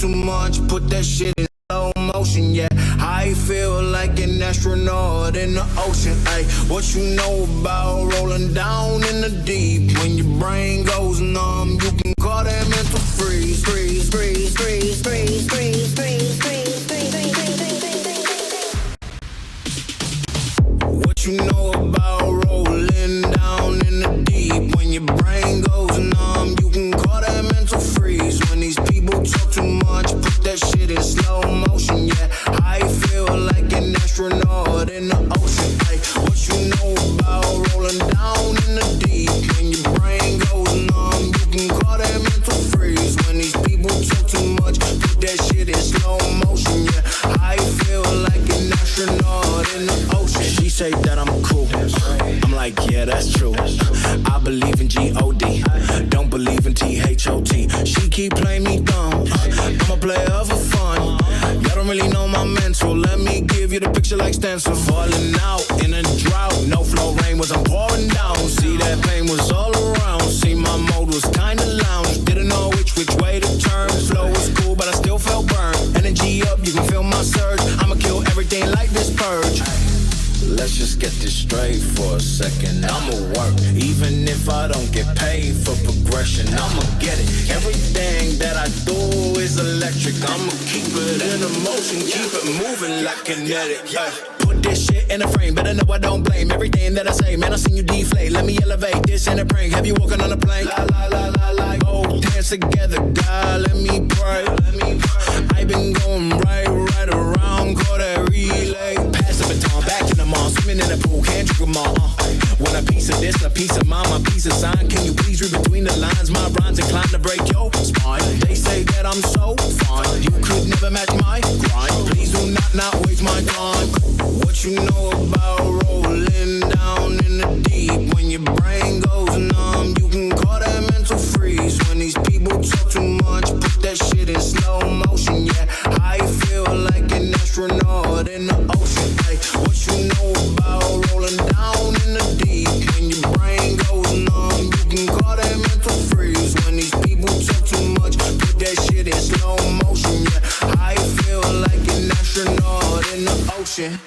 too much, put that shit in slow motion, yeah. I feel like an astronaut in the ocean, ay. What you know about rolling down in the deep? When your brain goes numb, you can call that mental freeze. Freeze, freeze, freeze, freeze, freeze, freeze, freeze, freeze, freeze. What you know about rolling down in the deep? When your brain goes numb, you can call that mental freeze. When these people talk too much, put that shit in slow motion, yeah. I feel like an astronaut in the ocean, ay. What you know about rolling down in the deep? When your brain goes numb, you can call that mental freeze. When these people talk too much, put that shit in slow motion, yeah. I feel like an astronaut in the ocean. She say that I'm cool, I'm like, yeah, that's true. I believe in G-O-D, don't believe in T-H-O-T. She keep playing me dumb, I'm a player for fun. Y'all don't really know my mental, let me give you the picture like stencil. Falling out in a drought, no flow rain was I'm pouring down. See that pain was all around, see my mode was kinda lounge. Didn't know which way to turn, flow was cool but I still felt burned. Energy up, you can feel my surge, I'ma kill everything like this purge. Let's just get this straight for a second. I'ma work, even if I don't get paid for progression. I'ma get it. Everything that I do is electric. I'ma keep it in motion, keep it moving like kinetic. Put this shit in a frame, better know I don't blame everything that I say. Man, I seen you deflate. Let me elevate this in a prank. Have you walking on a plane? La la la la la. Oh, dance together, God. Let me pray. I been going right around, call that relay. Pass the baton, back in the mall, swimming in the pool, can't drink them all. Want a piece of this, a piece of mine, my piece of sign. Can you please read between the lines? My rhymes inclined to break your spine. They say that I'm so fine, you could never match my grind. Please do not waste my time. What you know about rolling down in the deep? When your brain goes numb, you can call that mental freeze. When these people talk too much, put that shit in slow motion, yeah. I feel like an astronaut in the ocean, ay. What you know about rolling down in the deep? When your brain goes numb, you can call that mental freeze. When these people talk too much, put that shit in slow motion, yeah. I feel like an astronaut in the ocean.